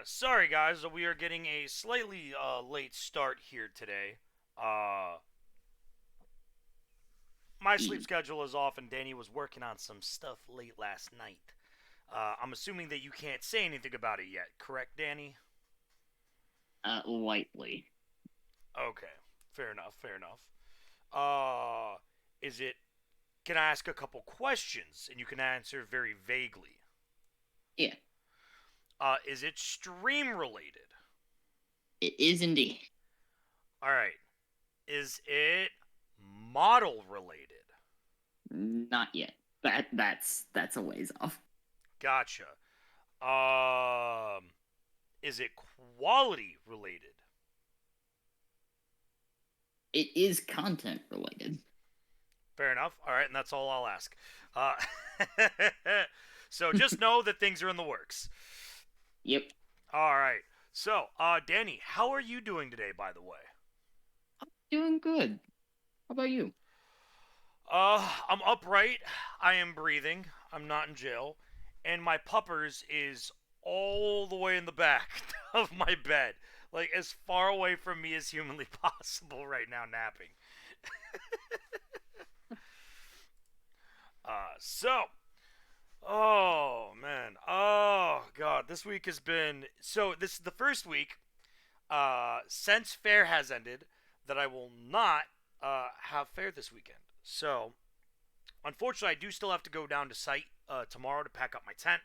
Sorry guys, we are getting a slightly late start here today. Uh, my sleep E. schedule is off, and Danny was working on some stuff late last night. I'm assuming that you can't say anything about it yet, correct, Danny? Lightly. Okay, fair enough, fair enough. Uh, is it? Can I ask a couple questions, and you can answer very vaguely? Yeah, Is it stream related? it is indeed. All right. Is it model related? Not yet. That's a ways off. Gotcha. Is it quality related? It is content related. Fair enough. All right, and that's all I'll ask. Uh, so just know that things are in the works. Yep. All right. So, Danny, how are you doing today, by the way? Doing good. How about you? I'm upright. I am breathing. I'm not in jail, and my puppers is all the way in the back of my bed, like as far away from me as humanly possible right now, napping. So Oh man. Oh god. This week has been this is the first week since fair has ended that I will not have fair this weekend. So unfortunately I do still have to go down to site tomorrow to pack up my tent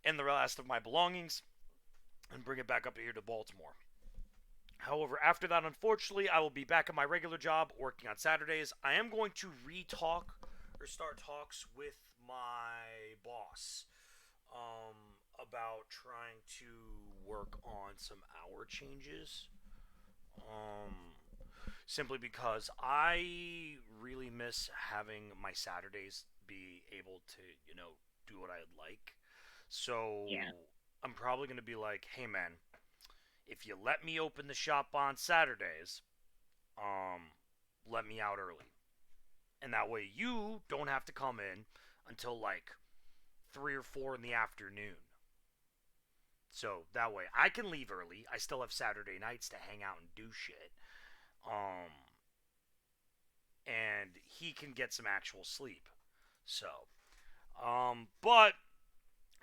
and the rest of my belongings and bring it back up here to Baltimore. However, after that, unfortunately, I will be back at my regular job working on Saturdays. I am going to re-talk or start talks with my boss about trying to work on some hour changes. Um, Simply because I really miss having my Saturdays be able to, do what I'd like. Yeah. So I'm probably going to be like, hey man, if you let me open the shop on Saturdays, um, let me out early. And that way you don't have to come in until like 3 or 4 in the afternoon. So that way I can leave early. I still have Saturday nights to hang out and do shit. Um, and he can get some actual sleep. So, but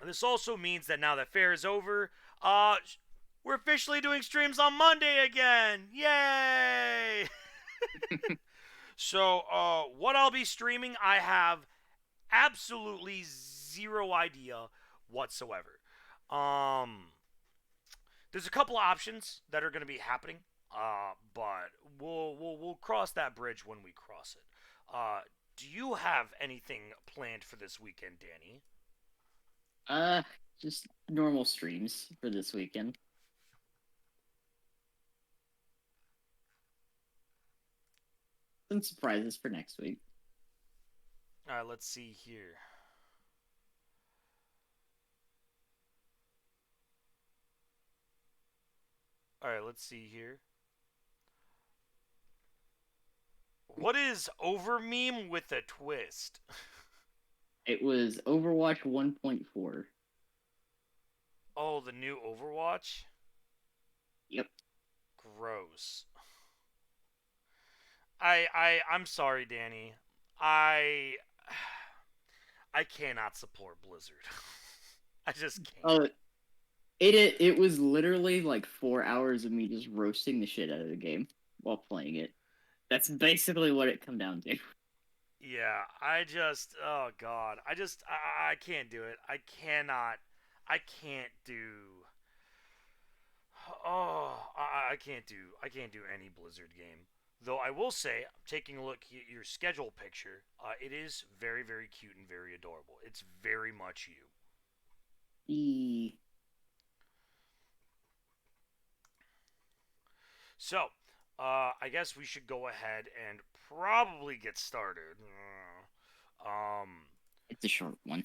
this also means that now that fair is over, we're officially doing streams on Monday again. Yay! So, what I'll be streaming, I have absolutely zero idea whatsoever. Um, there's a couple of options that are going to be happening, but we'll cross that bridge when we cross it. Do you have anything planned for this weekend, Danny? Uh, just normal streams for this weekend. Some surprises for next week. All right, let's see here. All right, let's see here. What is over meme with a twist? It was Overwatch 1.4. Oh, the new Overwatch? Yep. Gross. I'm sorry, Danny. I I cannot support Blizzard. I just can't. Oh, it was literally like 4 hours of me just roasting the shit out of the game while playing it. That's basically what it come down to. Yeah, oh god. I can't do it. I can't do I can't do any Blizzard game. Though I will say, taking a look at your schedule picture, it is very, very cute and very adorable. It's very much you. E. So, I guess we should go ahead and probably get started. It's a short one.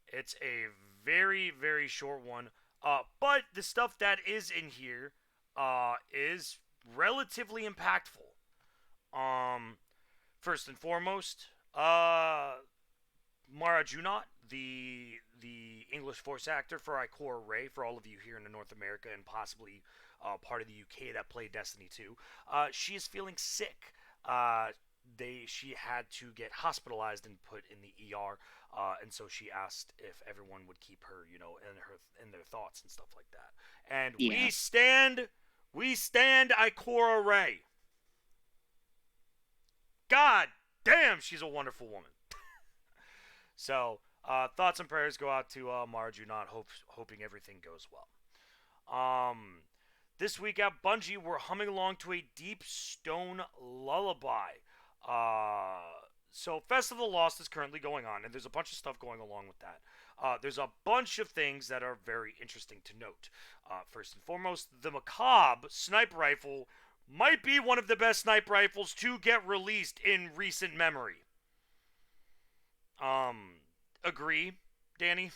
It's a very, very short one. But the stuff that is in here is relatively impactful. Um, First and foremost, Mara Junot, the English voice actor for Ikora Ray, for all of you here in North America and possibly part of the UK that play Destiny 2, she is feeling sick. Uh, she had to get hospitalized and put in the ER, and so she asked if everyone would keep her, in their thoughts and stuff like that. And Yeah. we stand Ikora Ray. God damn, she's a wonderful woman. So, thoughts and prayers go out to Marju, not hoping everything goes well. Um, this week at Bungie, we're humming along to a Deep Stone lullaby. Uh, so, Festival Lost is currently going on, and there's a bunch of stuff going along with that. There's a bunch of things that are very interesting to note. First and foremost, the Macabre sniper rifle might be one of the best sniper rifles to get released in recent memory. Um, agree, Danny?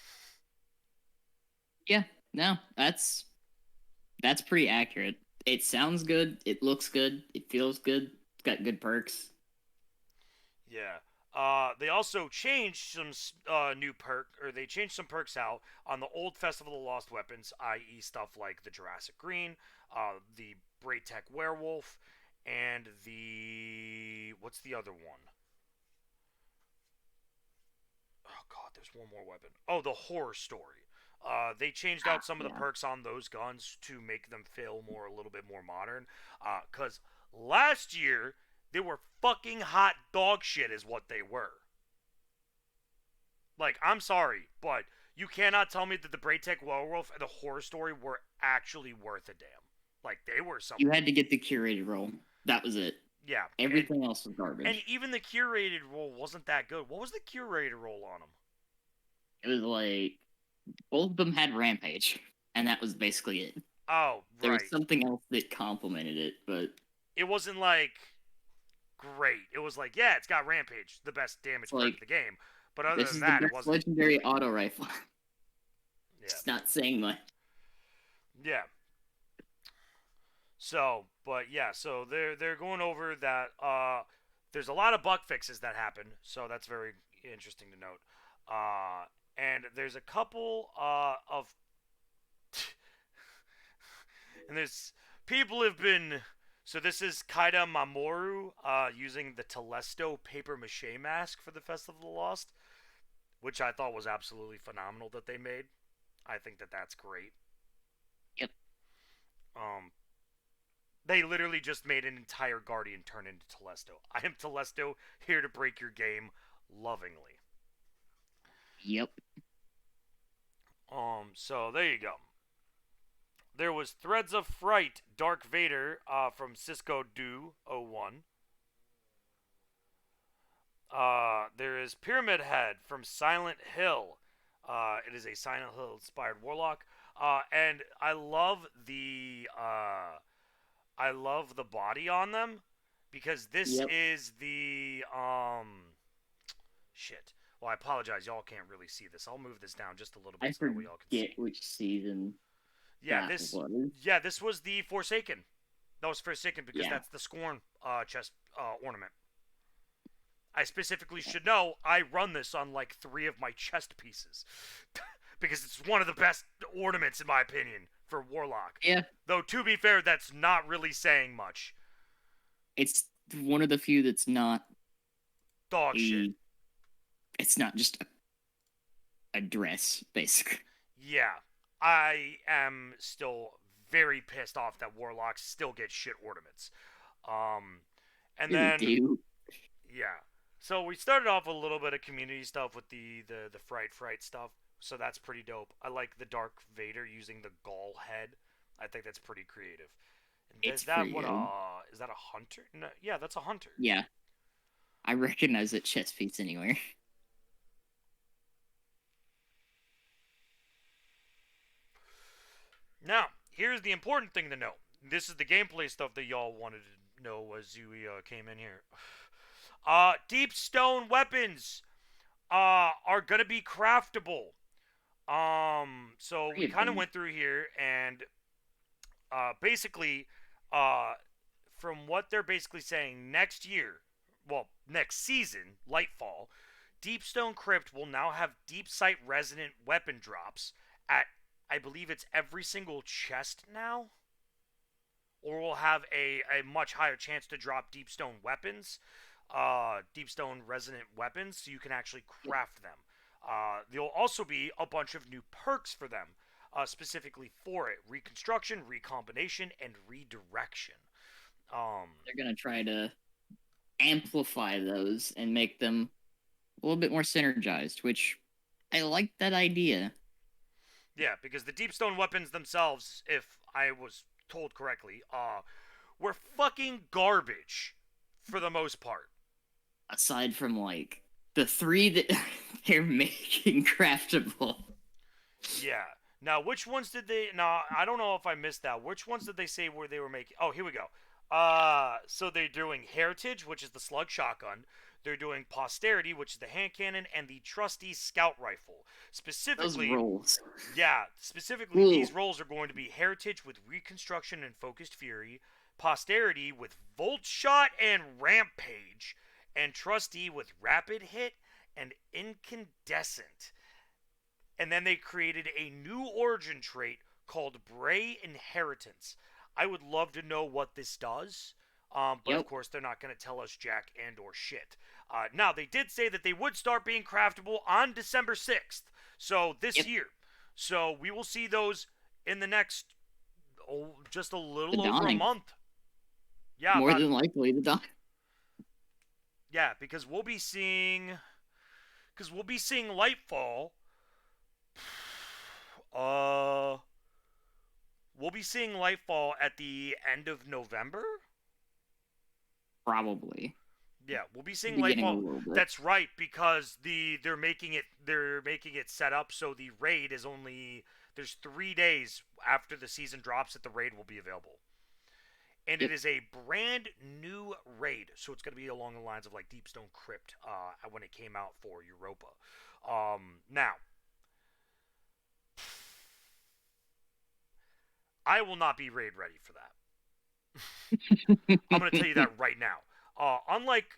Yeah. No, that's pretty accurate. It sounds good. It looks good. It feels good. It's got good perks. Yeah. They also changed some they changed some perks out on the old Festival of Lost Weapons, i.e., stuff like the Jurassic Green, the Braytech Werewolf, and what's the other one? Oh God, there's one more weapon. Oh, the Horror Story. They changed out some of the Yeah. perks on those guns to make them feel a little bit more modern. Cause last year they were fucking hot dog shit, is what they were. Like, I'm sorry, but you cannot tell me that the Braytech Werewolf and the Horror Story were actually worth a damn. Like, they were You something. had to get the curated roll. That was it. Yeah, Everything else was and garbage. even the curated roll wasn't that good. What was the curated roll on them? It was like both of them had Rampage, and that was basically it. Oh, There was right. something else that complemented it, but It wasn't like great. It was like, yeah, it's got Rampage, the best it's damage perk in like the game. But other this than is the that, it best wasn't. legendary auto rifle. Yeah. It's not saying much. Yeah. So, but yeah, so they're going over that. There's a lot of bug fixes that happen, so that's very interesting to note. And there's a couple of and there's people have been. So this is Kaida Mamoru using the Telesto paper mache mask for the Festival of the Lost, which I thought was absolutely phenomenal that they made. I think that that's great. Yep. Um, they literally just made an entire Guardian turn into Telesto. I am Telesto, here to break your game lovingly. Yep. So there you go. There was Threads of Fright, Dark Vader from Cisco Do 01. There is Pyramid Head from Silent Hill. It is a Silent Hill inspired warlock. And I love the body on them because this Yep. is the shit. Well, I apologize, y'all can't really see this. I'll move this down just a little I bit so that way y'all can forget see. which season Yeah, that this was. yeah, this was the Forsaken. That was Forsaken because Yeah. that's the Scorn chest ornament. I specifically should know I run this on like 3 of my chest pieces because it's one of the best ornaments in my opinion for Warlock. Yeah. Though to be fair, that's not really saying much. It's one of the few that's not Dog shit. a. It's not just a dress, basically. Yeah, I am still very pissed off that Warlocks still get shit ornaments. Um, and They then do. yeah, so we started off with a little bit of community stuff with the fright stuff. So that's pretty dope. I like the Dark Vader using the Gaul head. I think that's pretty creative. And It's pretty good. is that a hunter? No, yeah, that's a hunter. Yeah. I recognize that chest piece anywhere. Now, here's the important thing to know. This is the gameplay stuff that y'all wanted to know as you came in here. Deep stone weapons are gonna be craftable. So we Three of kind of them. went through here and basically, uh, from what they're basically saying, next year, well, next season, Lightfall, Deepstone Crypt will now have deep sight resonant weapon drops at, I believe it's every single chest now, or will have a much higher chance to drop Deepstone weapons, Deepstone resonant weapons, so you can actually craft them. There'll also be a bunch of new perks for them, specifically for it: reconstruction, recombination, and redirection. Um, They're gonna try to amplify those and make them a little bit more synergized, which I like that idea. yeah, because the Deepstone weapons themselves, if I was told correctly, were fucking garbage for the most part. Aside from like the three that they're making craftable. Yeah. Now, which ones did they? Now, I don't know if I missed that. Which ones did they say where they were making? Oh, here we go. So they're doing Heritage, which is the slug shotgun. They're doing Posterity, which is the hand cannon, and the Trusty Scout Rifle. Those Specifically, rolls. yeah, specifically, Ooh, these roles are going to be Heritage with Reconstruction and Focused Fury, Posterity with Volt Shot and Rampage, and Trusty with Rapid Hit and Incandescent. And then they created a new origin trait called Bray Inheritance. I would love to know what this does, but of yep. course they're not going to tell us jack and or shit. Now they did say that they would start being craftable on December 6th, so this Yep. year. So we will see those in the next, just a The little over a dawning. month. Yeah, More about, than likely the dawning. yeah, because we'll be seeing Lightfall. Uh, we'll be seeing Lightfall at the end of November. Probably. Yeah, we'll be seeing Beginning a Lightfall. little bit. That's right, because they're making it set up so the raid is only, there's 3 days after the season drops that the raid will be available. And it Yep. is a brand new raid, so it's going to be along the lines of like Deepstone Crypt when it came out for Europa. Now, I will not be raid ready for that. I'm going to tell you that right now. Unlike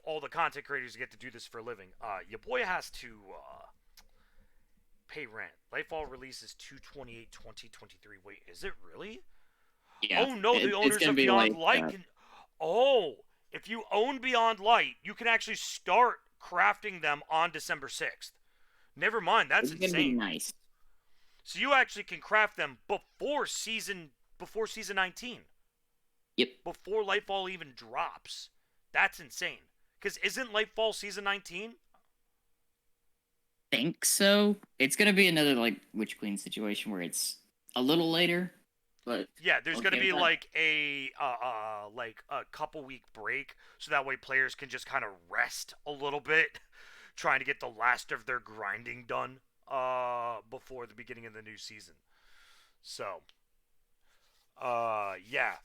all the content creators who get to do this for a living, your boy has to pay rent. Lightfall releases 2/28/2023. Wait, is it really? Yeah. Oh no, the It's owners gonna of be Beyond like Light can. Oh, if you own Beyond Light, you can actually start crafting them on December 6th. Never mind, that's it's gonna be insane. nice. So you actually can craft them before season 19, Yep. before Lightfall even drops. That's insane. Because isn't Lightfall season 19? Think so. It's gonna be another like Witch Queen situation where it's a little later, but Yeah, there's gonna okay with be that. like a couple week break, so that way players can just kind of rest a little bit, trying to get the last of their grinding done before the beginning of the new season. So yeah.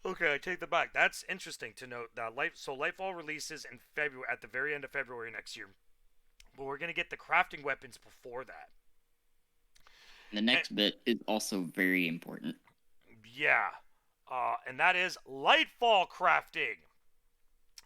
Okay, I take that back. That's interesting to note that Lightfall releases in February, at the very end of February next year, but we're gonna get the crafting weapons before that. The And, next bit is also very important. yeah, and that is Lightfall crafting.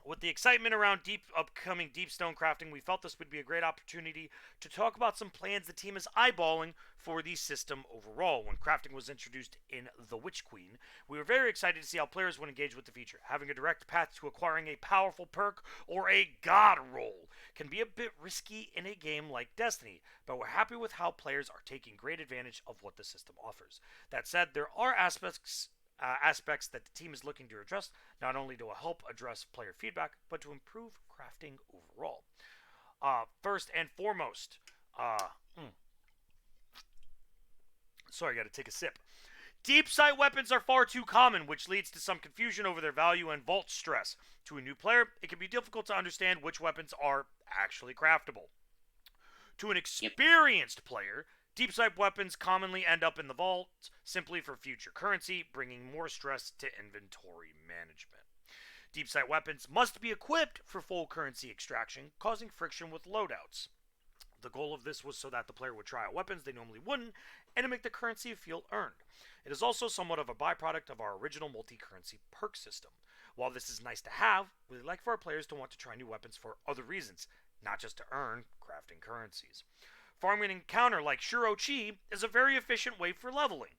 With the excitement around upcoming deep stone crafting, we felt this would be a great opportunity to talk about some plans the team is eyeballing for the system overall. When crafting was introduced in The Witch Queen, we were very excited to see how players would engage with the feature. Having a direct path to acquiring a powerful perk or a god roll can be a bit risky in a game like Destiny, but we're happy with how players are taking great advantage of what the system offers. That said, there are aspects that the team is looking to address, not only to help address player feedback, but to improve crafting overall. First and foremost, uh, mm, sorry, I got to take a sip. Deep sight weapons are far too common, which leads to some confusion over their value and vault stress. To a new player, it can be difficult to understand which weapons are actually craftable. To an Yep. experienced player, deep sight weapons commonly end up in the vault simply for future currency, bringing more stress to inventory management. Deep sight weapons must be equipped for full currency extraction, causing friction with loadouts. The goal of this was so that the player would try out weapons they normally wouldn't, and to make the currency feel earned. It is also somewhat of a byproduct of our original multi currency perk system. While this is nice to have, we'd like for our players to want to try new weapons for other reasons, not just to earn crafting currencies. Farming an encounter like Shuro Chi is a very efficient way for leveling.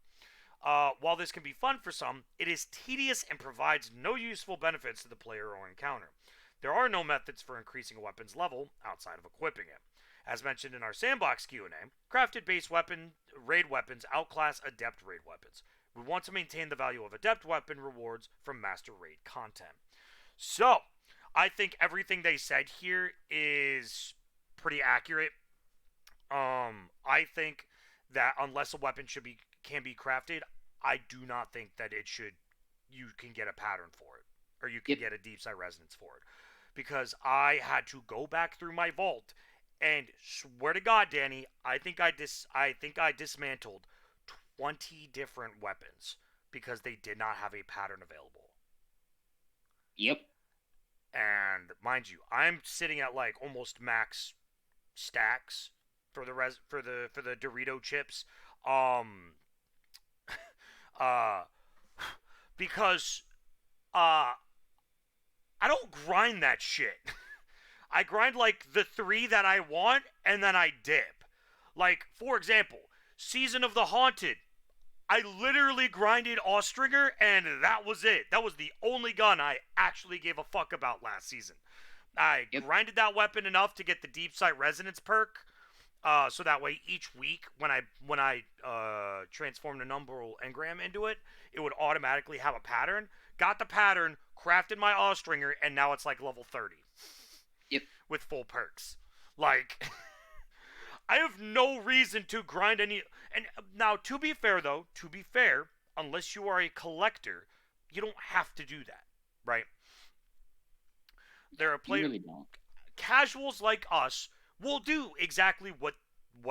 While this can be fun for some, it is tedious and provides no useful benefits to the player or encounter. There are no methods for increasing a weapon's level outside of equipping it. As mentioned in our sandbox Q&A, crafted base raid weapons outclass adept raid weapons. We want to maintain the value of adept weapon rewards from master raid content. So, I think everything they said here is pretty accurate. I think that unless a weapon can be crafted, I do not think that you can get a pattern for it, or you can Yep. get a deep sight resonance for it, because I had to go back through my vault and swear to God, Danny, I think I dismantled 20 different weapons because they did not have a pattern available. Yep. And mind you, I'm sitting at like almost max stacks for the Dorito chips. Um, uh, because uh, I don't grind that shit. I grind like the three that I want, and then I dip. Like for example, Season of the Haunted. I literally grinded Austringer, and that was it. That was the only gun I actually gave a fuck about last season. I Yep. grinded that weapon enough to get the Deep Sight Resonance perk, so that way each week when I transformed a Numbral Engram into it, it would automatically have a pattern. Got the pattern, crafted my Austringer, and now it's like level 30 Yep. with full perks. Like, I have no reason to grind any. And now, to be fair, though, unless you are a collector, you don't have to do that, right? There are You really don't. casuals like us will do exactly what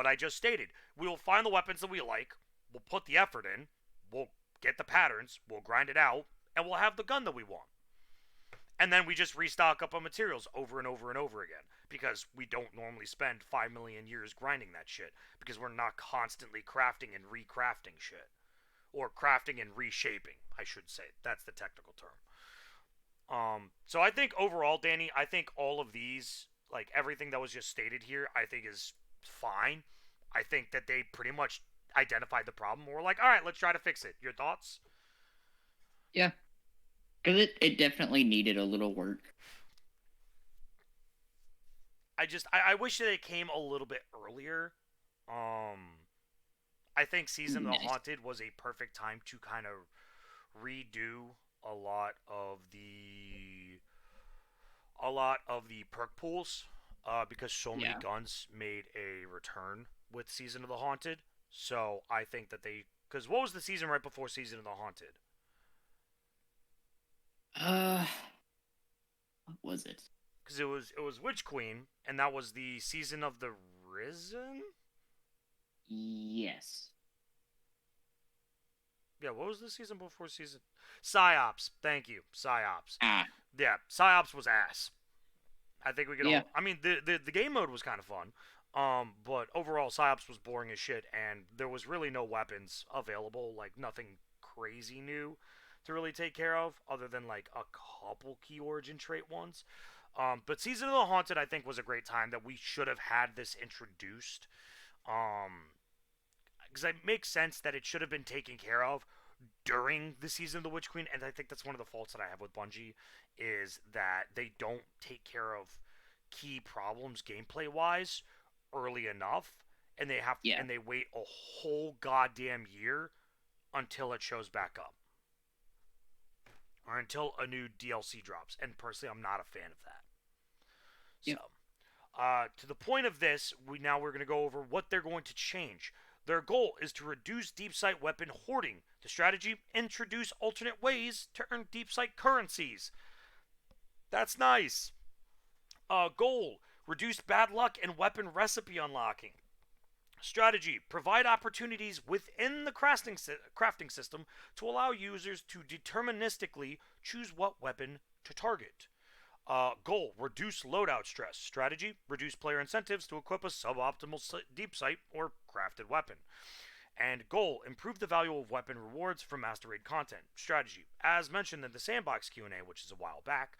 I just stated. We will find the weapons that we like. We'll put the effort in. We'll get the patterns. We'll grind it out, and we'll have the gun that we want. And then we just restock up on materials over and over and over again because we don't normally spend 5 million years grinding that shit because we're not constantly crafting and recrafting shit. Or crafting and reshaping, I should say. That's the technical term. So I think overall, Danny, I think all of these, like everything that was just stated here, I think is fine. I think that they pretty much identified the problem. We're like, all right, let's try to fix it. Your thoughts? Yeah. Because it definitely needed a little work. I wish that it came a little bit earlier. Um, I think Season of the Nice. Haunted was a perfect time to kind of redo a lot of the perk pools because so many Yeah. guns made a return with Season of the Haunted. So I think that because what was the season right before Season of the Haunted? Uh, what was it? Because it was Witch Queen, and that was the Season of the Risen. Yes. Yeah, what was the season before season? Psyops. Thank you, Psyops. Ah. Yeah, Psyops was ass. I think we could Yeah. all. I mean, the game mode was kind of fun. But overall, Psyops was boring as shit, and there was really no weapons available. Like nothing crazy new to really take care of, other than like a couple key origin trait ones. But Season of the Haunted, I think, was a great time that we should have had this introduced. Um, because it makes sense that it should have been taken care of during the season of the Witch Queen, and I think that's one of the faults that I have with Bungie is that they don't take care of key problems gameplay wise early enough, and Yeah. they wait a whole goddamn year until it shows back up or until a new DLC drops. And personally, I'm not a fan of that. So, Yep. to the point of this, we're going to go over what they're going to change. Their goal is to reduce deep sight weapon hoarding. The strategy: introduce alternate ways to earn deep sight currencies. That's nice. Goal: reduce bad luck and weapon recipe unlocking. Strategy: provide opportunities within the crafting system to allow users to deterministically choose what weapon to target. Goal: reduce loadout stress. Strategy: reduce player incentives to equip a suboptimal deep sight or crafted weapon. And goal: improve the value of weapon rewards from master raid content. Strategy: as mentioned in the sandbox Q&A, which is a while back,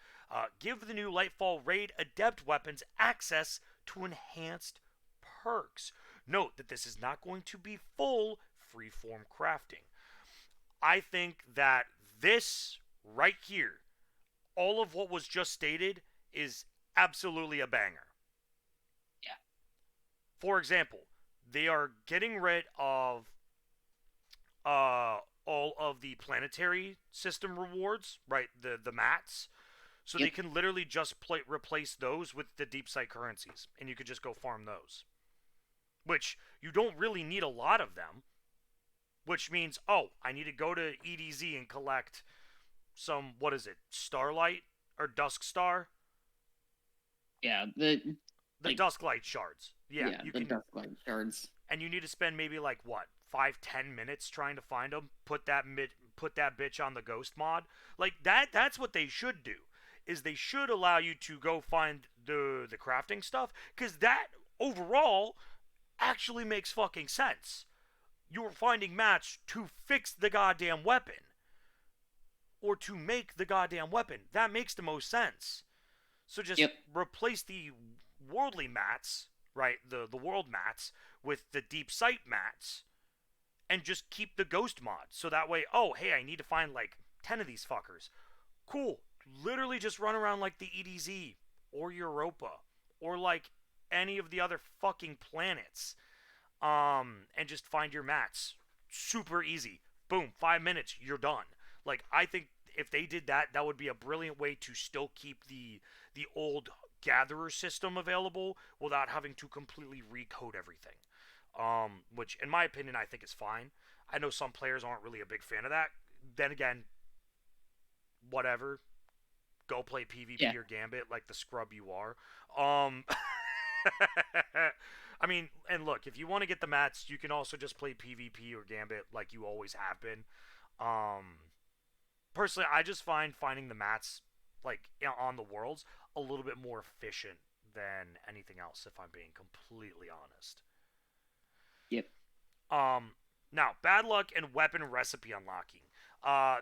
give the new Lightfall raid adept weapons access to enhanced perks. Note that this is not going to be full freeform crafting. I think that this right here, all of what was just stated, is absolutely a banger. Yeah. For example, they are getting rid of uh, all of the planetary system rewards, right? The mats, so they Yep. can literally just replace those with the deep site currencies, and you could just go farm those. Which you don't really need a lot of them. Which means, oh, I need to go to EDZ and collect some, what is it, Starlight or Dusk Star? Yeah. The Like Dusk Light shards. Yeah, yeah, you the can, dark light shards. and you need to spend maybe like what 5-10 minutes trying to find them. Put that bitch on the Ghost mod. Like that. That's what they should do. Is they should allow you to go find the crafting stuff, because that overall actually makes fucking sense. You're finding mats to fix the goddamn weapon or to make the goddamn weapon. That makes the most sense. So just Yep. replace the worldly mats, right? The world mats with the deep sight mats, and just keep the ghost mod. So that way, oh hey, I need to find like 10 of these fuckers. Cool. Literally just run around like the EDZ or Europa or like any of the other fucking planets. And just find your mats. Super easy. Boom, 5 minutes, you're done. Like I think if they did that, that would be a brilliant way to still keep the old gatherer system available without having to completely recode everything. Which in my opinion I think is fine. I know some players aren't really a big fan of that. Then again, whatever. Go play Yeah. PvP or Gambit like the scrub you are. Um I mean, and look, if you want to get the mats, you can also just play PvP or Gambit like you always have been. Um, Personally, I just find finding the mats like on the worlds a little bit more efficient than anything else, if I'm being completely honest. Yep. Um, Now, bad luck and weapon recipe unlocking.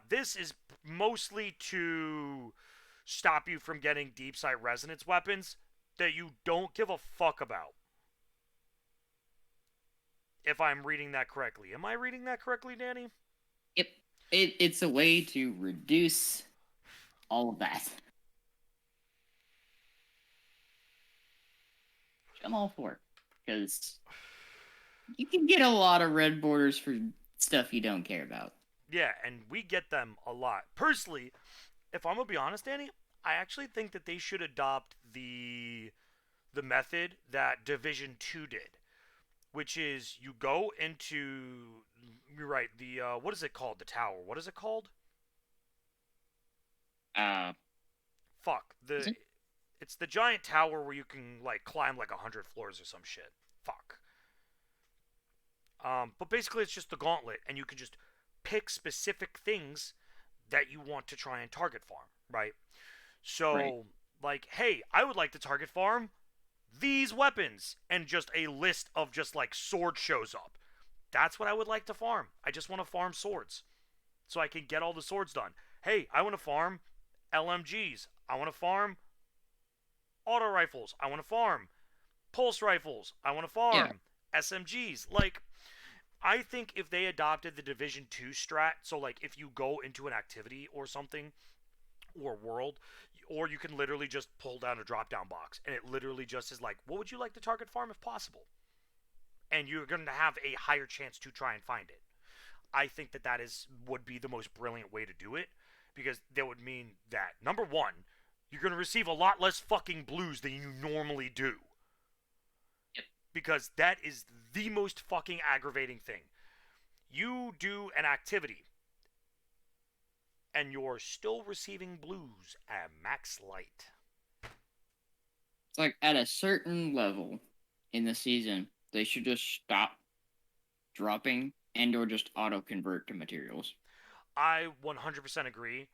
This is mostly to stop you from getting deep sight resonance weapons that you don't give a fuck about. If I'm reading that correctly. Am I reading that correctly, Danny? Yep. It's a way to reduce all of that. Which I'm all for. Because you can get a lot of red borders for stuff you don't care about. Yeah, and we get them a lot. Personally, if I'm gonna be honest, Danny, I actually think that they should adopt the method that Division 2 did, which is you go into, you're right, the what is it called? The tower. What is it called? Uh Fuck. is it? It's the giant tower where you can like climb like 100 floors or some shit. Fuck. But basically it's just the gauntlet, and you can just pick specific things that you want to try and target farm, right? Right. So, like, hey, I would like to target farm these weapons, and just a list of just like sword shows up. That's what I would like to farm. I just want to farm swords so I can get all the swords done. Hey, I want to farm LMGs. I want to farm auto rifles. I want to farm pulse rifles. I want to Yeah. farm SMGs. Like, I think if they adopted the Division 2 strat, so like if you go into an activity or something or world, or you can literally just pull down a drop down box and it literally just is like, what would you like to target farm if possible? And you're going to have a higher chance to try and find it. I think that would be the most brilliant way to do it, because that would mean that number one, you're going to receive a lot less fucking blues than you normally do, Yep. because that is the most fucking aggravating thing. You do an activity and you're still receiving blues at max light. It's like at a certain level in the season, they should just stop dropping and or just auto convert to materials. I 100% agree,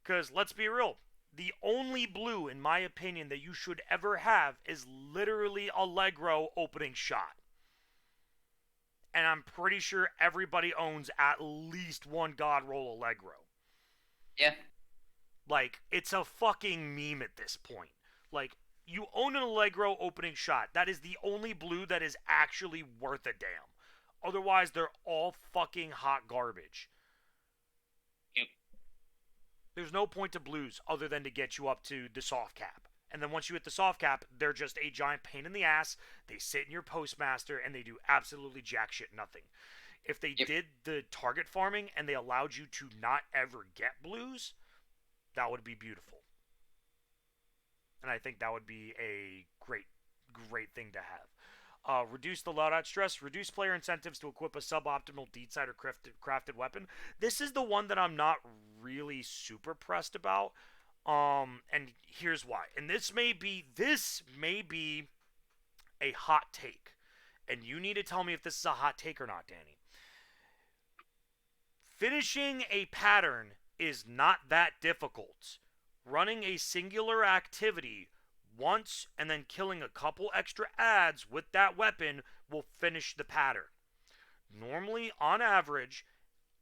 because let's be real, the only blue, in my opinion, that you should ever have is literally Allegro opening shot. and I'm pretty sure everybody owns at least one God Roll Allegro. Yeah. Like, it's a fucking meme at this point. Like, you own an Allegro opening shot. That is the only blue that is actually worth a damn. Otherwise, they're all fucking hot garbage. Yep. There's no point to blues other than to get you up to the soft cap. And then once you hit the soft cap, they're just a giant pain in the ass. They sit in your postmaster and they do absolutely jack shit nothing. If they Yep. did the target farming and they allowed you to not ever get blues, that would be beautiful. And I think that would be a great thing to have. Reduce the loadout stress, reduce player incentives to equip a suboptimal deed side or crafted weapon. This is the one that I'm not really super pressed about. And here's why. And this may be a hot take. And you need to tell me if this is a hot take or not, Danny. Finishing a pattern is not that difficult. Running a singular activity once and then killing a couple extra adds with that weapon will finish the pattern. Normally, on average,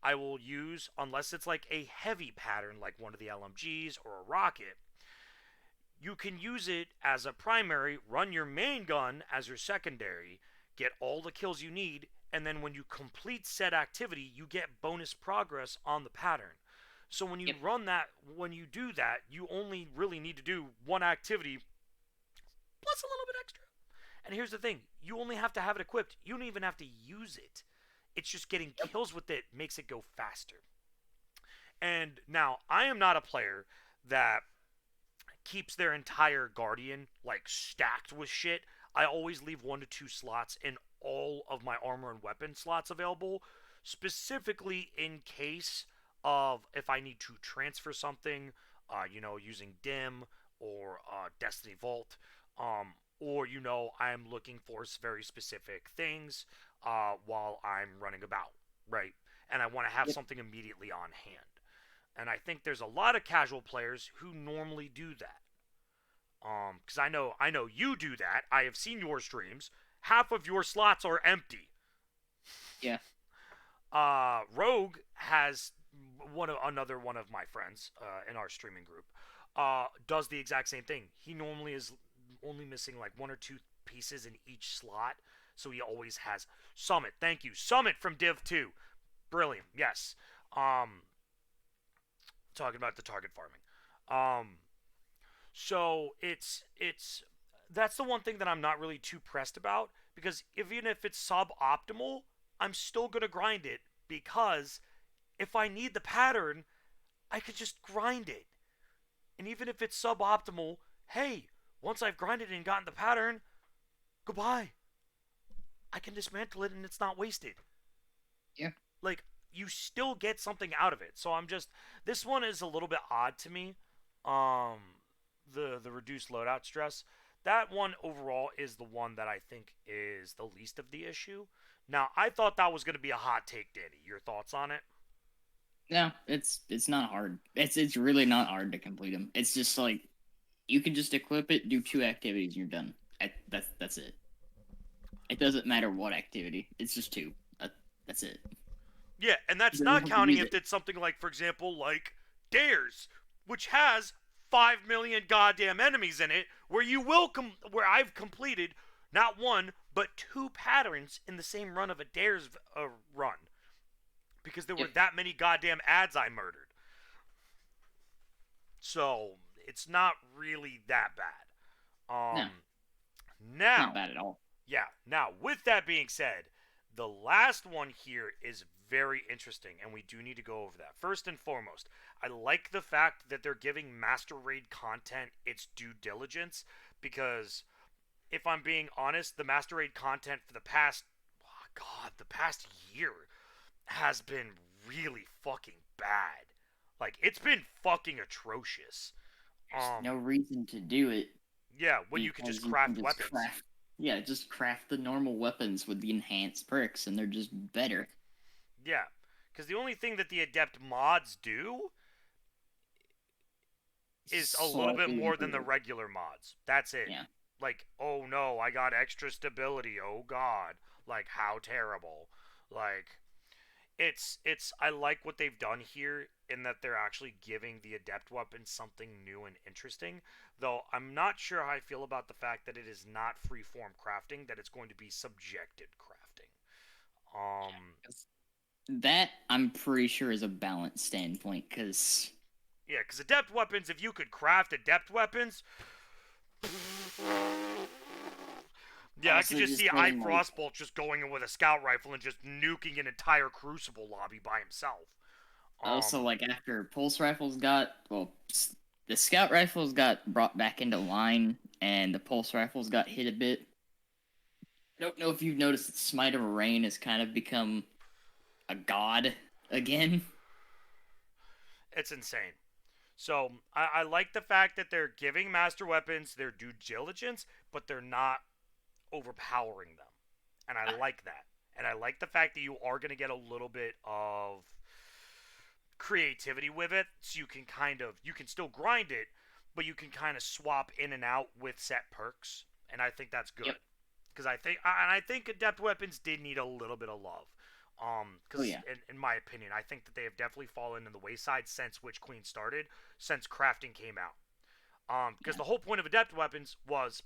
I will use, unless it's like a heavy pattern like one of the LMGs or a rocket, you can use it as a primary, run your main gun as your secondary, get all the kills you need, and then when you complete said activity, you get bonus progress on the pattern. So when you Yep. run that, when you do that, you only really need to do one activity plus a little bit extra. And here's the thing, you only have to have it equipped. You don't even have to use it. It's just getting Yep. kills with it makes it go faster. And now, I am not a player that keeps their entire Guardian like stacked with shit. I always leave 1 to 2 slots in all of my armor and weapon slots available, specifically in case of if I need to transfer something, using Dim or Destiny Vault, or I'm looking for very specific things while I'm running about, right? And I want to have Yep. something immediately on hand. And I think there's a lot of casual players who normally do that. Because I know you do that. I have seen your streams. Half of your slots are empty. Yeah. Rogue has another one of my friends in our streaming group. Does the exact same thing. He normally is only missing like 1 or 2 pieces in each slot, so he always has Summit. Thank you, Summit from Div 2. Brilliant. Yes. Um, Talking about the target farming. So it's that's the one thing that I'm not really too pressed about, because even if it's suboptimal, I'm still gonna grind it, because if I need the pattern, I could just grind it. And even if it's suboptimal, hey, once I've grinded and gotten the pattern, goodbye. I can dismantle it and it's not wasted. Yeah. Like, you still get something out of it. So this one is a little bit odd to me. Um the reduced loadout stress. That one overall is the one that I think is the least of the issue. Now, I thought that was going to be a hot take, Danny. Your thoughts on it? No, it's not hard. It's really not hard to complete them. It's just like you can just equip it, do 2 activities, and you're done. That's it. It doesn't matter what activity. It's just 2. That's it. Yeah, and You that's don't not have to counting use if it. it's something like, for example, like Dares, which has 5 million goddamn enemies in it, where where I've completed not one but 2 patterns in the same run of a Dares run, because there were Yep. that many goddamn ads I murdered. So it's not really that bad. No, Now, not bad at all. yeah. Now, with that being said, the last one here is very interesting, and we do need to go over that. First and foremost, I like the fact that they're giving Master Raid content its due diligence, because if I'm being honest, the Master Raid content for the past year has been really fucking bad. Like, it's been fucking atrocious. There's no reason to do it Yeah, when you could just because you can craft just weapons. craft. Yeah, just craft the normal weapons with the enhanced perks, and they're just better. Yeah, because the only thing that the Adept mods do is a little bit Slightly more than the improved. regular mods. That's it. Yeah. Like, oh no, I got extra stability. Oh god. Like how terrible. Like it's I like what they've done here in that they're actually giving the adept weapon something new and interesting. Though I'm not sure how I feel about the fact that it is not freeform crafting, that it's going to be subjected crafting. Um That I'm pretty sure is a balance standpoint, because yeah, because adept weapons, if you could craft adept weapons, yeah, I could also just see just I getting like Frostbolt just going in with a scout rifle and just nuking an entire Crucible lobby by himself. also Um, like after pulse rifles got the scout rifles got brought back into line and the pulse rifles got hit a bit. I don't know if you've noticed that Smite of Rain has kind of become a god again. it's insane. So I like the fact that they're giving master weapons their due diligence, but they're not overpowering them, and I like that. And I like the fact that you are going to get a little bit of creativity with it, so you can still grind it, but you can kind of swap in and out with set perks, and I think that's Yep. good because I think adept weapons did need a little bit of love. Oh Because yeah. in my opinion, I think that they have definitely fallen in the wayside since Witch Queen started, since crafting came out. Because Yeah. the whole point of adept weapons was,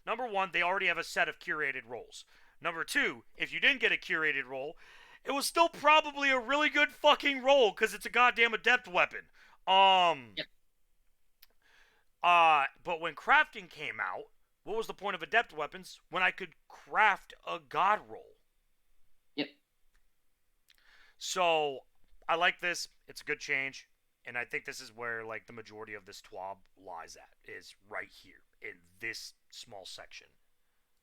number one, they already have a set of curated roles. Number two, if you didn't get a curated role, it was still probably a really good fucking role because it's a goddamn adept weapon. Um, Yep. but when crafting came out, what was the point of adept weapons when I could craft a god roll? Yep. So I like this. It's a good change, and I think this is where like the majority of this TWAB lies at, is right here in this small section.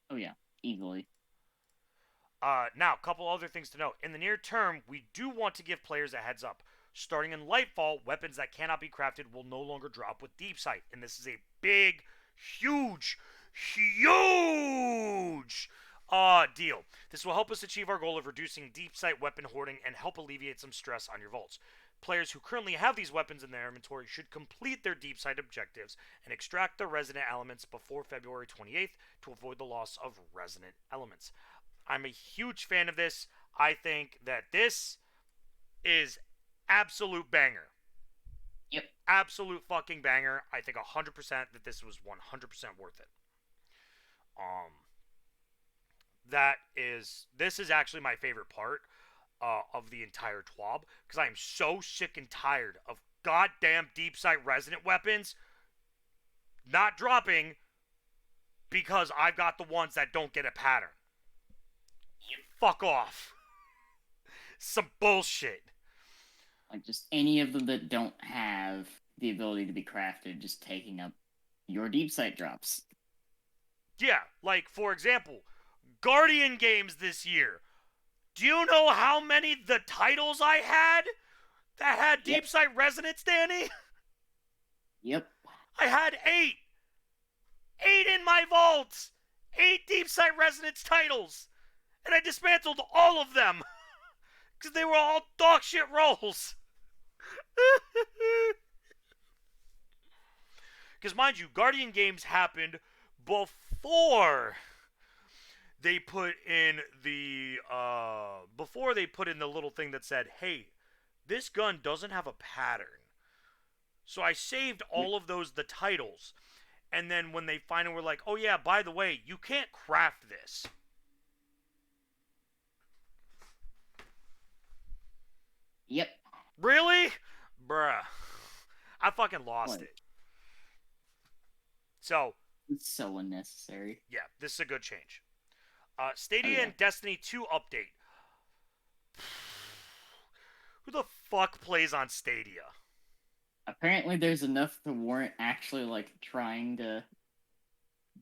Oh yeah. Easily. Now, a couple other things to note. In the near term, we do want to give players a heads up. Starting in Lightfall, weapons that cannot be crafted will no longer drop with Deep Sight. And this is a big, huge, huge deal. This will help us achieve our goal of reducing Deep Sight weapon hoarding and help alleviate some stress on your vaults. Players who currently have these weapons in their inventory should complete their Deep Sight objectives and extract the resonant elements before February 28th to avoid the loss of resonant elements. I'm a huge fan of this. I think that this is absolute banger. Yep. Absolute fucking banger. I think 100% that this was 100% worth it. Um this is actually my favorite part of the entire TWAB because I am so sick and tired of goddamn deep sight resonant weapons not dropping because I've got the ones that don't get a pattern. Fuck off. Some bullshit. Like just any of them that don't have the ability to be crafted, just taking up your deep sight drops. Yeah, like for example, Guardian games this year. Do you know how many the titles I had that had Yep. deep sight resonance, Danny? Yep. I had eight. Eight in my vault. Eight deep sight resonance titles. And I dismantled all of them. Because they were all dog shit rolls. Because mind you, Guardian games happened before they put in the little thing that said, "Hey, this gun doesn't have a pattern." So I saved Yep. all of the titles, and then when they finally were like, "Oh yeah, by the way, you can't craft this." Yep. Really? Bruh. I fucking lost Like it. So, it's so unnecessary. yeah, this is a good change. Oh Stadia yeah. and Destiny 2 update. Who the fuck plays on Stadia? Apparently there's enough to warrant actually like trying to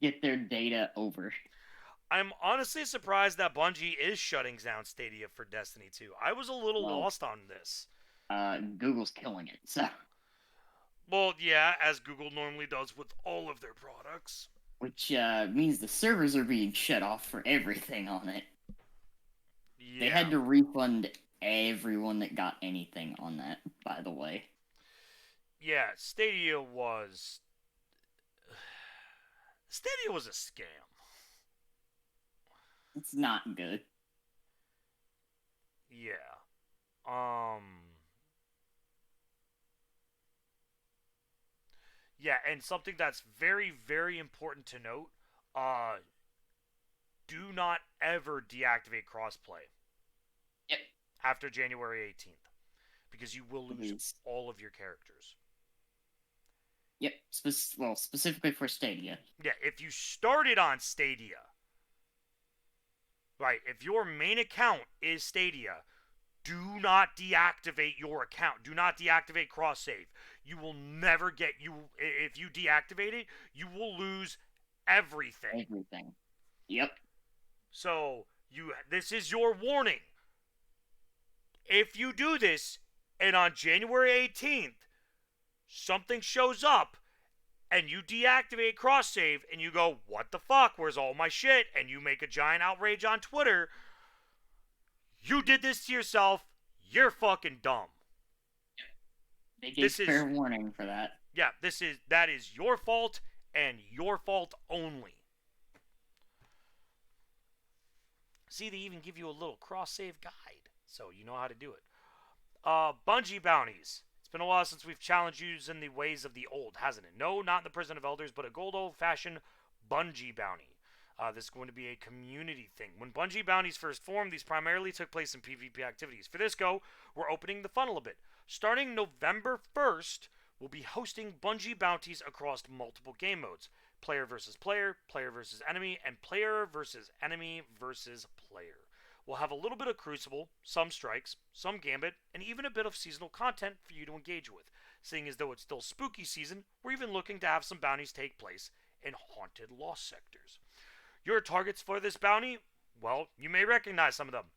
get their data over. I'm honestly surprised that Bungie is shutting down Stadia for Destiny 2. I was a little Well, lost on this. Google's killing it. So Well, yeah, as Google normally does with all of their products. which means the servers are being shut off for everything on it. They Yeah. had to refund everyone that got anything on that, by the way. Yeah, Stadia was. Stadia was a scam. It's not good. Yeah. Um. Yeah, and something that's very, very important to note: uh, do not ever deactivate crossplay Yep. after January 18th because you will lose Please. all of your characters. Yep. Well, specifically for Stadia. Yeah, if you started on Stadia, right? If your main account is Stadia, do not deactivate your account. Do not deactivate cross save. You will never get you if you deactivate it, you will lose everything. Everything. Yep. So, this is your warning. If you do this and on January 18th something shows up and you deactivate cross save and you go, "What the fuck? Where's all my shit?" and you make a giant outrage on Twitter, you did this to yourself. You're fucking dumb. They gave This fair is warning for that. Yeah, that is your fault and your fault only. See, they even give you a little cross save guide, so you know how to do it. Bungee bounties. It's been a while since we've challenged you in the ways of the old, hasn't it? No, not in the Prison of Elders, but a gold old-fashioned bungee bounty. This is going to be a community thing. When bungee bounties first formed, these primarily took place in PvP activities. For this go, we're opening the funnel a bit. Starting November 1st, we'll be hosting bungee bounties across multiple game modes: player versus player, player versus enemy, and player versus enemy versus player. We'll have a little bit of Crucible, some strikes, some Gambit, and even a bit of seasonal content for you to engage with. Seeing as though it's still spooky season, we're even looking to have some bounties take place in haunted lost sectors. Your targets for this bounty? Well, you may recognize some of them.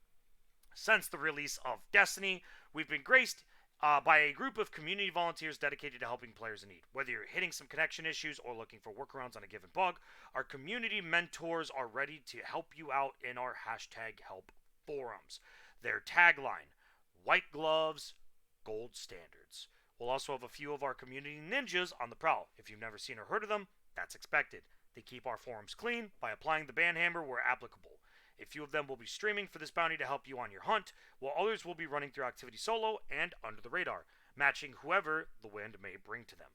Since the release of Destiny, we've been graced by a group of community volunteers dedicated to helping players in need. Whether you're hitting some connection issues or looking for workarounds on a given bug, our community mentors are ready to help you out in our hashtag help forums. Their tagline: white gloves, gold standards. We'll also have a few of our community ninjas on the prowl. If you've never seen or heard of them, that's expected. They keep our forums clean by applying the banhammer where applicable. A few of them will be streaming for this bounty to help you on your hunt, while others will be running through activity solo and under the radar, matching whoever the wind may bring to them.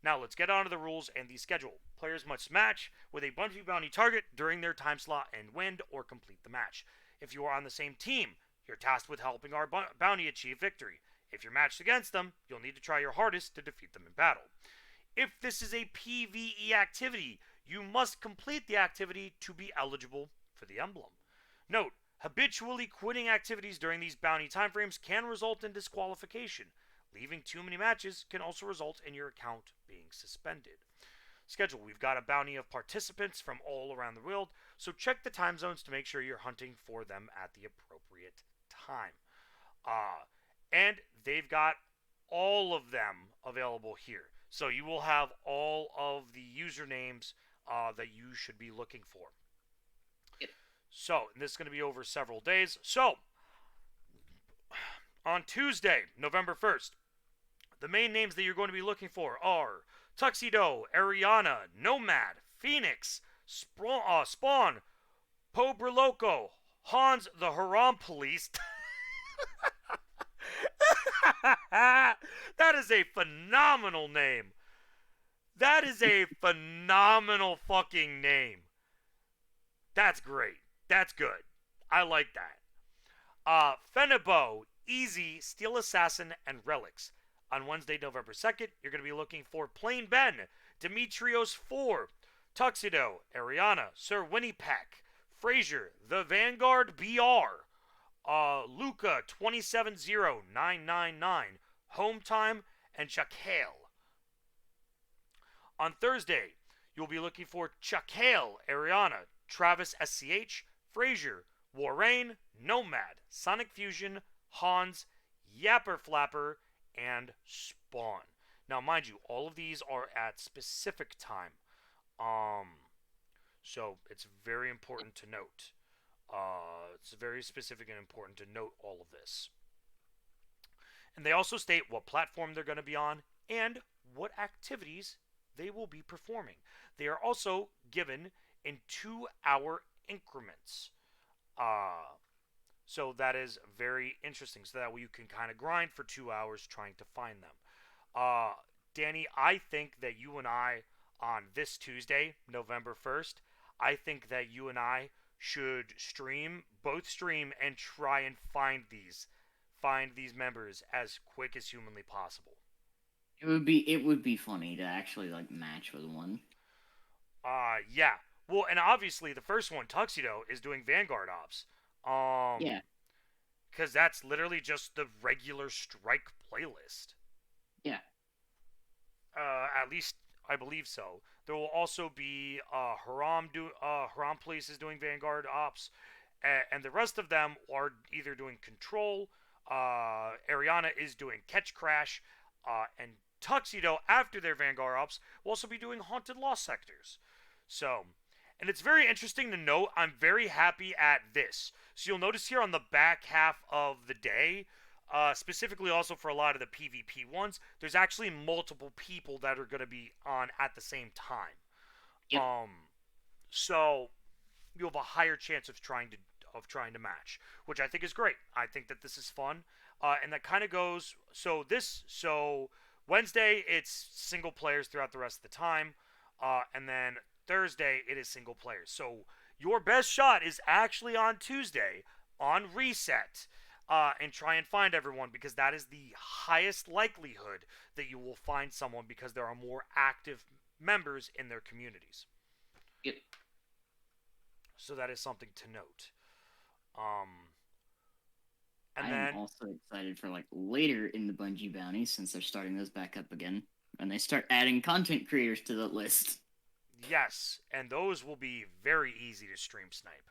Now let's get on to the rules and the schedule. Players must match with a bungee bounty target during their time slot and win or complete the match. If you are on the same team, you're tasked with helping our bounty achieve victory. If you're matched against them, you'll need to try your hardest to defeat them in battle. If this is a PvE activity, you must complete the activity to be eligible for the emblem. Note: habitually quitting activities during these bounty timeframes can result in disqualification. Leaving too many matches can also result in your account being suspended. Schedule: we've got a bounty of participants from all around the world, so check the time zones to make sure you're hunting for them at the appropriate time. And they've got all of them available here. So you will have all of the usernames that you should be looking for. Yep. So this is going to be over several days. So on Tuesday, November 1st, the main names that you're going to be looking for are Tuxedo, Ariana, Nomad, Phoenix, Spawn, Pobreloco, Hans the Haram Police. That is a phenomenal name. That is a phenomenal fucking name. That's great. That's good. I like that. Fenebo, Easy, Steel Assassin, and Relics. On Wednesday, November 2nd, you're going to be looking for Plain Ben, Demetrios 4, Tuxedo, Ariana, Sir Winniepeck, Frazier, The Vanguard BR, Luca 270999, Home Time, and Chakale. On Thursday, you'll be looking for Chakale, Ariana, Travis SCH, Frazier, Warrain, Nomad, Sonic Fusion, Hans, Yapper Flapper, and Spawn. Now, mind you, all of these are at specific time. So it's very important to note. It's very specific and important to note all of this. And they also state what platform they're going to be on and what activities they will be performing. They are also given in 2-hour increments. Uh, so that is very interesting. So that way you can kind of grind for 2 hours trying to find them. Uh, Danny, I think that you and I on this Tuesday, November 1st, I think that you and I should both stream and try and find these members as quick as humanly possible. It would be funny to actually like match with one. Yeah. Well, and obviously the first one, Tuxedo, is doing Vanguard ops. Yeah, Because that's literally just the regular strike playlist. yeah. At least I believe so. There will also be Haram Police is doing Vanguard ops, and the rest of them are either doing Control. Ariana is doing Catch Crash, and Tuxedo after their Vanguard ops will also be doing Haunted Lost Sectors. So, and it's very interesting to note. I'm very happy at this. So you'll notice here on the back half of the day, specifically also for a lot of the PvP ones, there's actually multiple people that are going to be on at the same time. Yep. Um, so you have a higher chance of trying to match, which I think is great. I think that this is fun, and that kind of goes. So Wednesday it's single players throughout the rest of the time, and then Thursday it is single players. So your best shot is actually on Tuesday on reset. And try and find everyone because that is the highest likelihood that you will find someone because there are more active members in their communities. Yep. So that is something to note. Um, and I am then also excited for like later in the Bungie bounties since they're starting those back up again, and they start adding content creators to the list. yes, and those will be very easy to stream snipe,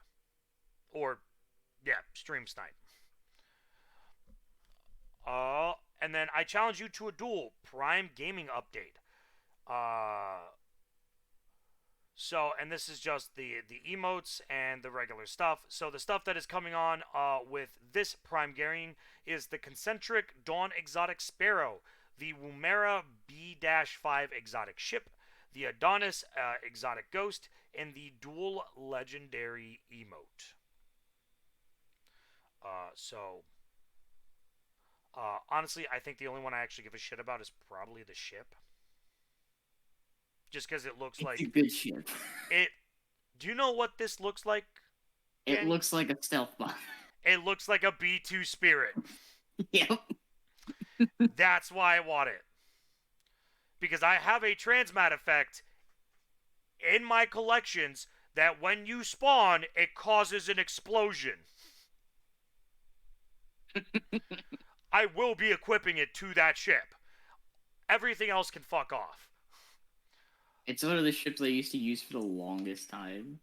or yeah, stream snipe. And then I challenge you to a duel Prime Gaming update. Uh, and this is just the emotes and the regular stuff. So the stuff that is coming on with this Prime Gaming is the Concentric Dawn Exotic Sparrow, the Woomera B-5 Exotic Ship, the Adonis Exotic Ghost, and the Dual Legendary Emote. So honestly, I think the only one I actually give a shit about is probably the ship, just because it looks It's a like good ship. it. Do you know what this looks like, It Danny? looks like a stealth bomb. It looks like a B2 Spirit. Yep. That's why I want it. Because I have a transmat effect in my collections that when you spawn, it causes an explosion. I will be equipping it to that ship. Everything else can fuck off. It's one of the ships I used to use for the longest time.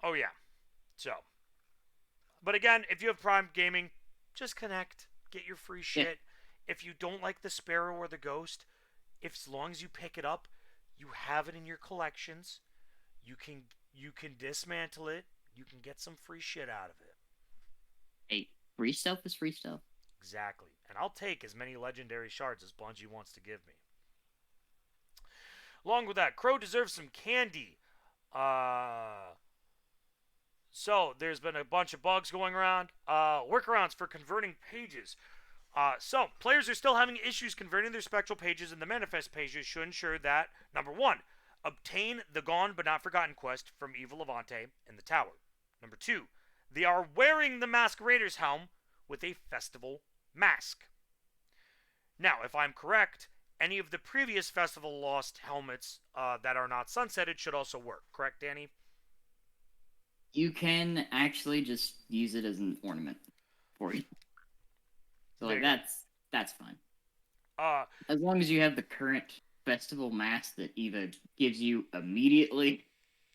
Oh, yeah. So. But again, if you have Prime Gaming, just connect. Get your free Yeah. shit. If you don't like the Sparrow or the Ghost, if as long as you pick it up, you have it in your collections. You can you can dismantle it. You can get some free shit out of it. Hey, free stuff is free stuff. Exactly. And I'll take as many legendary shards as Bungie wants to give me. Along with that, Crow deserves some candy. Uh so there's been a bunch of bugs going around. Workarounds for converting pages. So players are still having issues converting their spectral pages and the manifest pages should ensure that number one, obtain the Gone but Not Forgotten quest from Evil Levante in the tower. Number two, they are wearing the Masquerader's helm with a festival mask. Now, if I'm correct, any of the previous Festival Lost helmets that are not sunsetted should also work. Correct, Danny? You can actually just use it as an ornament for you. So There like you go. that's fine. Uh, As long as you have the current festival mask that Eva gives you immediately,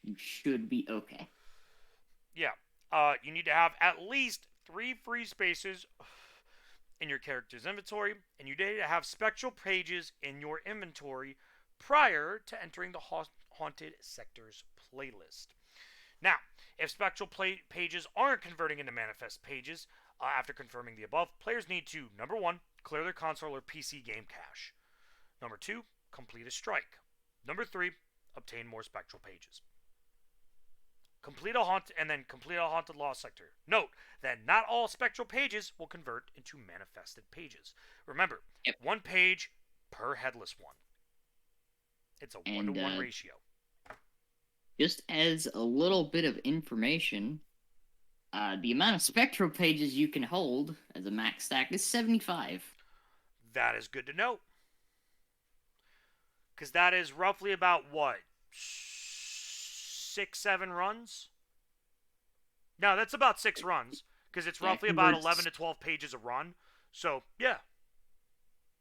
you should be okay. yeah. You need to have at least 3 free spaces in your character's inventory, and you need to have spectral pages in your inventory prior to entering the Haunted Sectors playlist. Now, if spectral pages aren't converting into manifest pages after confirming the above, players need to, number one, clear their console or PC game cache. Number two, complete a strike. Number three, obtain more spectral pages. complete a haunted lost sector. Note that not all spectral pages will convert into manifested pages. Remember, Yep. one page per headless one. It's a And 1-to-1 ratio. just as a little bit of information, the amount of spectral pages you can hold as a max stack is 75. That is good to know. Because that is roughly about what? 6, 7 runs? No, that's about 6 runs. Because it's Yeah, it roughly about converts. 11 to 12 pages a run. So, yeah.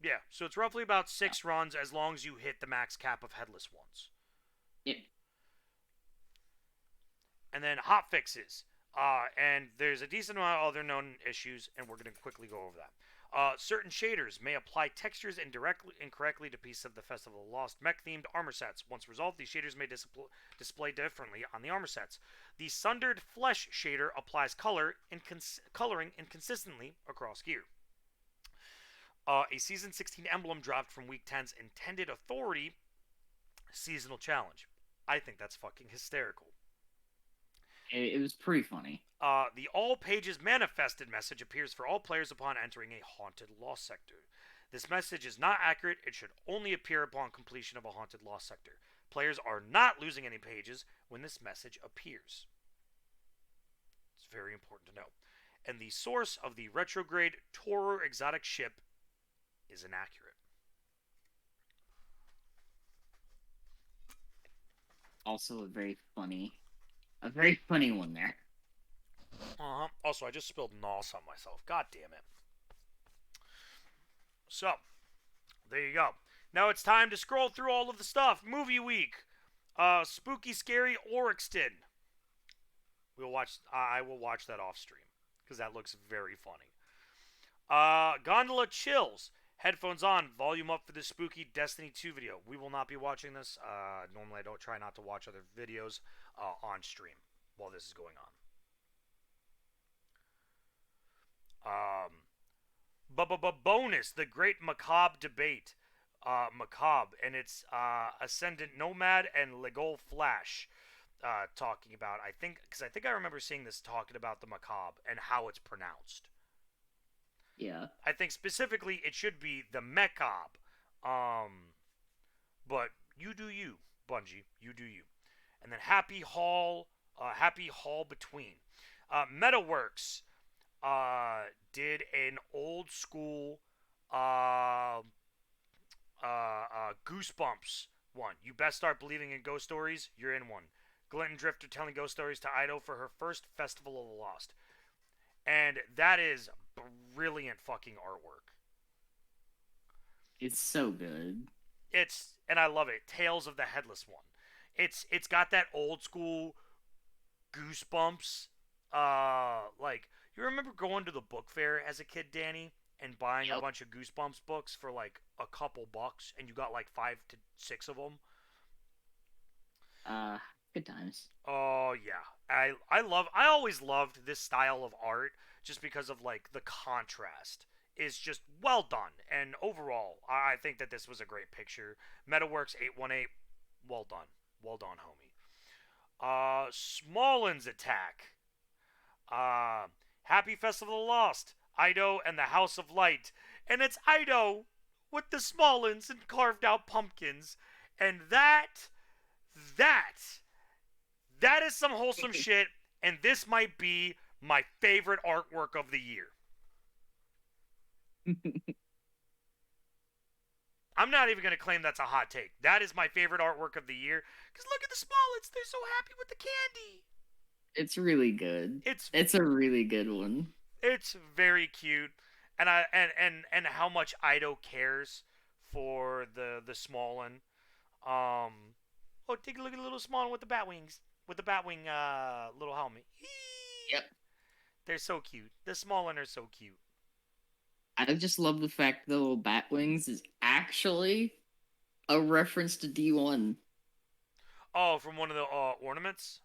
Yeah, so it's roughly about 6 runs as long as you hit the max cap of headless ones. Yep. And then hot fixes. And there's a decent amount of other known issues, and we're going to quickly go over that. Certain shaders may apply textures incorrectly to pieces of the Festival of the Lost mech-themed armor sets. Once resolved, these shaders may display differently on the armor sets. The Sundered Flesh shader applies coloring inconsistently across gear. A Season 16 emblem dropped from Week 10's Intended Authority seasonal challenge. I think that's fucking hysterical. It was pretty funny. The All Pages Manifested message appears for all players upon entering a haunted lost sector. This message is not accurate. It should only appear upon completion of a haunted lost sector. Players are not losing any pages when this message appears. It's very important to know. And the source of the retrograde Toro exotic ship is inaccurate. Also a very funny one there. Also, I just spilled NOS on myself. God damn it. So, there you go. Now it's time to scroll through all of the stuff. Movie week. Spooky Scary Oryxton. I will watch that off stream because that looks very funny. Gondola Chills. Headphones on, volume up for the spooky Destiny 2 video. We will not be watching this. Normally, I don't try not to watch other videos on stream while this is going on. Bonus, the Great Macabre Debate. Macabre, and it's Ascendant Nomad and Legol Flash talking about. I think I remember seeing this talking about the macabre and how it's pronounced. Yeah. I think specifically it should be the Macabre. But you do you, Bungie. You do you. And then Happy Hall Between. Metaworks did an old school Goosebumps one. You best start believing in ghost stories. You're in one. Glinton Drifter telling ghost stories to Ido for her first Festival of the Lost. And that is brilliant fucking artwork. It's so good. And I love it. Tales of the Headless One. It's got that old school Goosebumps. Like you remember going to the book fair as a kid, Danny, and buying a bunch of Goosebumps books for like a couple bucks, and you got like 5 to 6 of them. Good times. Oh yeah, I always loved this style of art just because of like the contrast is just well done, and overall I think that this was a great picture. Metaworks 818, well done, homie. Smollen's Attack. Happy Festival of the Lost, Ido and the House of Light, and it's Ido with the Smollens and carved out pumpkins, and that is some wholesome shit, and this might be my favorite artwork of the year. I'm not even going to claim that's a hot take. That is my favorite artwork of the year. Because look at the Smollens. They're so happy with the candy. It's really good. It's a really good one. It's very cute. And how much Ido cares for the Smollen. Oh, take a look at the little Smollen with the bat wings. With the Batwing little helmet. Yep. They're so cute. The Smollen are so cute. I just love the fact the little bat wings is actually a reference to D1. Oh, from one of the ornaments?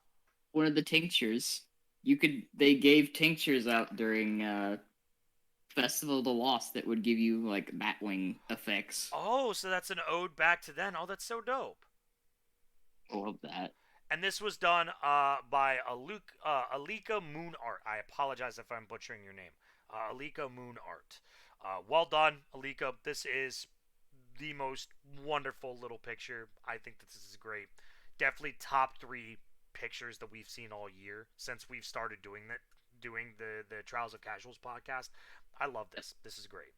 One of the tinctures. They gave tinctures out during Festival of the Lost that would give you like batwing effects. Oh, so that's an ode back to then. Oh, that's so dope. I love that. And this was done by Alika Moon Art. I apologize if I'm butchering your name. Alika Moon Art. Well done, Alika. This is the most wonderful little picture. I think that this is great. Definitely top 3 pictures that we've seen all year since we've started doing the Trials of Casuals podcast. I love this. This is great.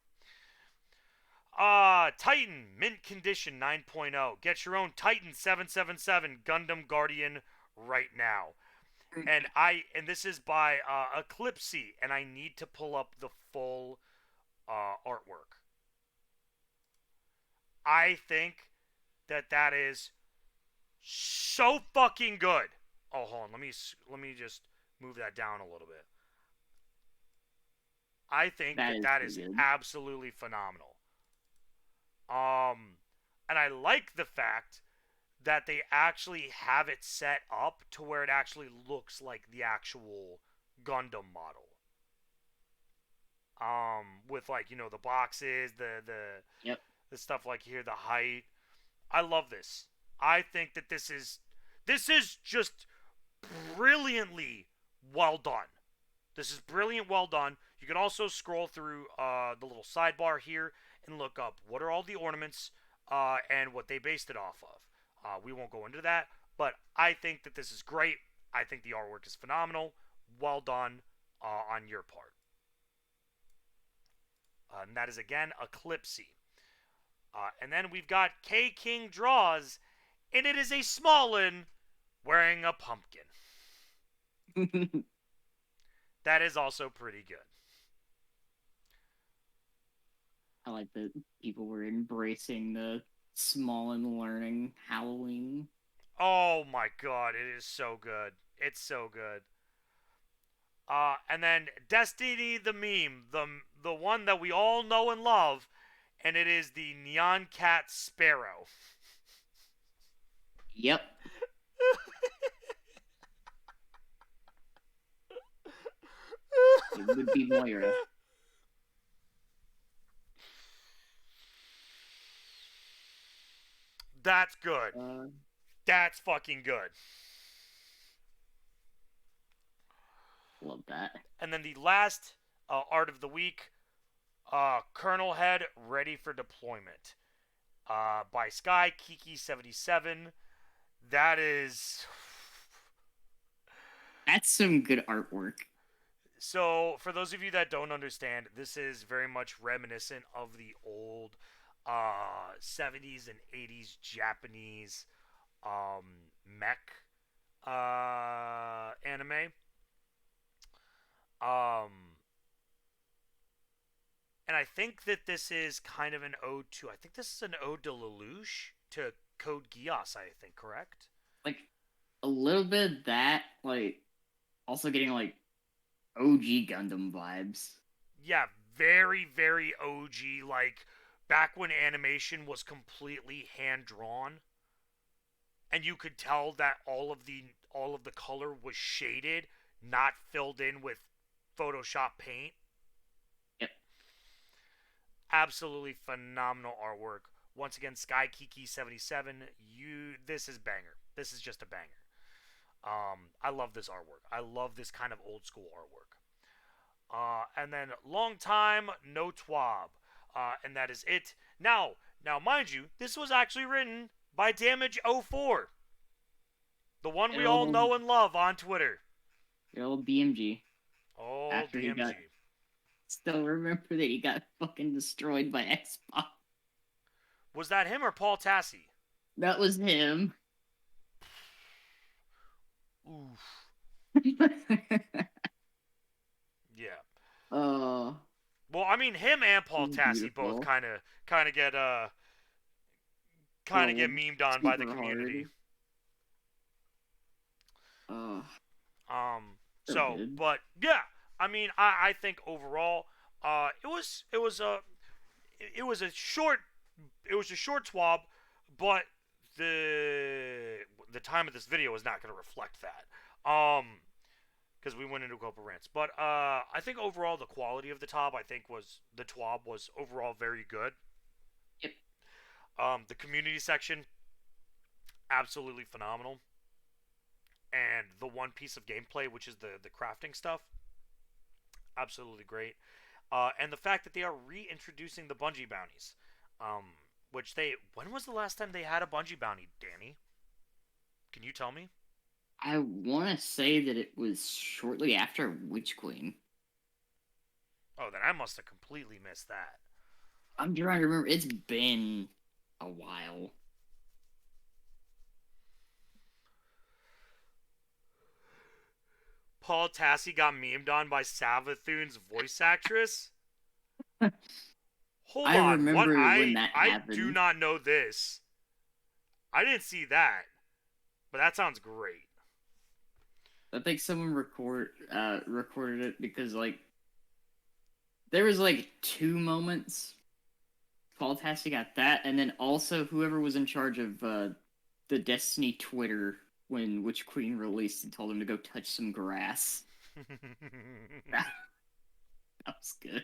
Titan mint condition 9.0. Get your own Titan 777 Gundam Guardian right now. And this is by Eclipsey, and I need to pull up the full artwork. I think that that is so fucking good. Oh, hold on. Let me just move that down a little bit. I think That that is that pretty is good. absolutely phenomenal. And I like the fact that they actually have it set up to where it actually looks like the actual Gundam model. With like the boxes, Yep. the stuff like here, the height. I love this. I think that this is just brilliantly well done. This is brilliant, well done. You can also scroll through the little sidebar here and look up what are all the ornaments and what they based it off of. We won't go into that, but I think that this is great. I think the artwork is phenomenal. Well done on your part. And that is again Eclipsey. And then we've got K King Draws, and it is a Smallin wearing a pumpkin. That is also pretty good. I like that people were embracing the small and learning Halloween. Oh my god, it is so good. It's so good. And then Destiny the meme, the one that we all know and love, and it is the Neon Cat Sparrow. Yep. It would be Moira. That's good. Uh, That's fucking good. love that. And then the last art of the week, Colonel Head ready for deployment. By Sky Kiki 77. That is That's some good artwork. so. For those of you that don't understand, this is very much reminiscent of the old 70s and 80s Japanese mech anime. Um, and I think that this is kind of an ode to. I think this is an ode to Lelouch to Code Geass. I think correct. Like a little bit of that, like also getting like OG Gundam vibes. Yeah, very very OG. Like back when animation was completely hand drawn, and you could tell that all of the color was shaded, not filled in with Photoshop paint. Yep. Absolutely phenomenal artwork. Once again, Sky Kiki 77. This is banger. This is just a banger. I love this artwork. I love this kind of old school artwork. And then long time no TWAB, and that is it. Now, mind you, this was actually written by Damage04, the one Good we all old, know and love on Twitter. good old BMG. Oh, After he DMG. got, still remember that he got fucking destroyed by Xbox. Was that him or Paul Tassi? That was him. Oof. Yeah. Oh, Well, I mean, him and Paul so Tassi both beautiful. kind of get Trolled memed on by the super community. hard. Oh, Um. so So, good. but yeah, I mean, I think overall, it was a short swab, but the time of this video is not going to reflect that. Because we went into a couple rants, but I think overall the quality of the TWAB was overall very good. Yep. The community section absolutely phenomenal. and the one piece of gameplay, which is the crafting stuff, absolutely great. And the fact that they are reintroducing the bungee bounties, um, which they when was the last time they had a bungee bounty, Danny? Can you tell me? I want to say that it was shortly after Witch Queen. Oh, then I must have completely missed that. I'm trying to remember. It's been a while. Paul Tassi got memed on by Savathoon's voice actress. Hold I on, what? remember when I that I do happened. not know this. I didn't see that, but that sounds great. I think someone recorded it because like there was like two moments. Paul Tassi got that, and then also whoever was in charge of the Destiny Twitter when Witch Queen released and told him to go touch some grass. That was good.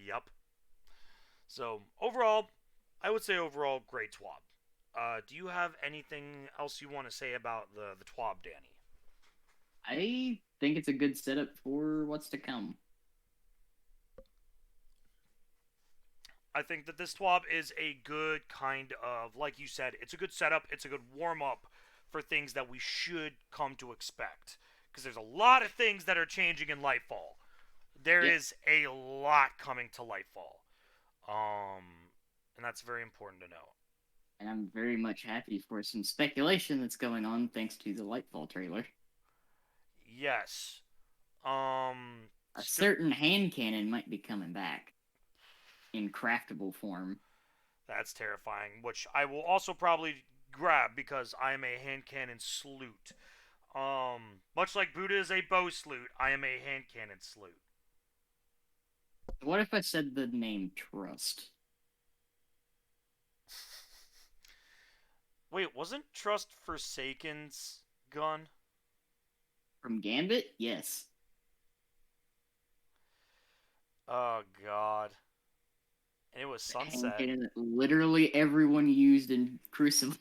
Yep. So overall, I would say overall great TWAB. Do you have anything else you want to say about the TWAB, Danny? I think it's a good setup for what's to come. I think that this TWAB is a good kind of, like you said, it's a good setup. It's a good warm up for things that we should come to expect. Because there's a lot of things that are changing in Lightfall. There Yep. is a lot coming to Lightfall. Um, and that's very important to know. And I'm very much happy for some speculation that's going on thanks to the Lightfall trailer. Yes. Um, A st- certain hand cannon might be coming back in craftable form. that's terrifying. Which I will also probably grab because I am a hand cannon salute. Much like Buddha is a bow salute, I am a hand cannon salute. What if I said the name Trust? Wait, wasn't Trust Forsaken's gun? From Gambit? Yes. Oh God, and it was The hand Sunset. cannon that literally everyone used in Crucible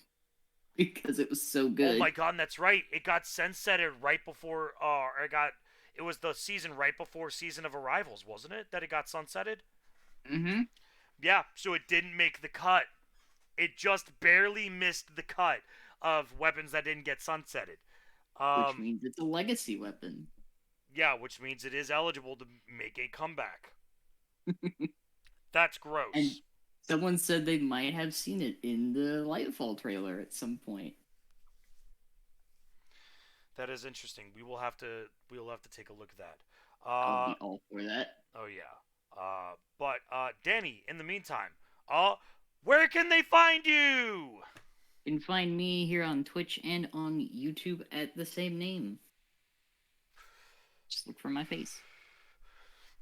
because it was so Oh my good. God, and that's right. It got sunsetted right before. It got. It was the season right before Season of Arrivals, wasn't it? That it got sunsetted. Mm-hmm. Yeah, so it didn't make the cut. It just barely missed the cut of weapons that didn't get sunsetted. Which Um, means it's a legacy weapon. yeah, which means it is eligible to make a comeback. That's And gross. someone said they might have seen it in the Lightfall trailer at some point. That is interesting. We will have to take a look at that. I'll be all for that. Oh yeah. But Danny, in the meantime, uh where can they find you? You can find me here on Twitch and on YouTube at the same name. Just look for my face.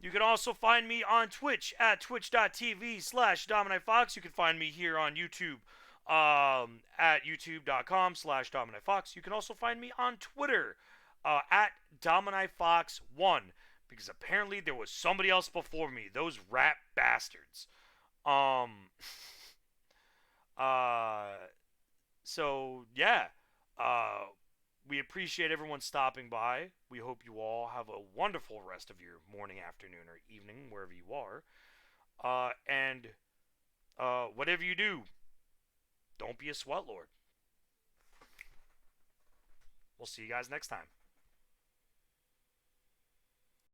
You can also find me on Twitch at twitch.tv/DominiteFox. You can find me here on YouTube at youtube.com/DominiteFox. You can also find me on Twitter at DominiteFox1 because apparently there was somebody else before me. Those rat bastards. Um, uh, so yeah, uh, we appreciate everyone stopping by. We hope you all have a wonderful rest of your morning, afternoon, or evening, wherever you are. And whatever you do, don't be a sweat lord. We'll see you guys next time.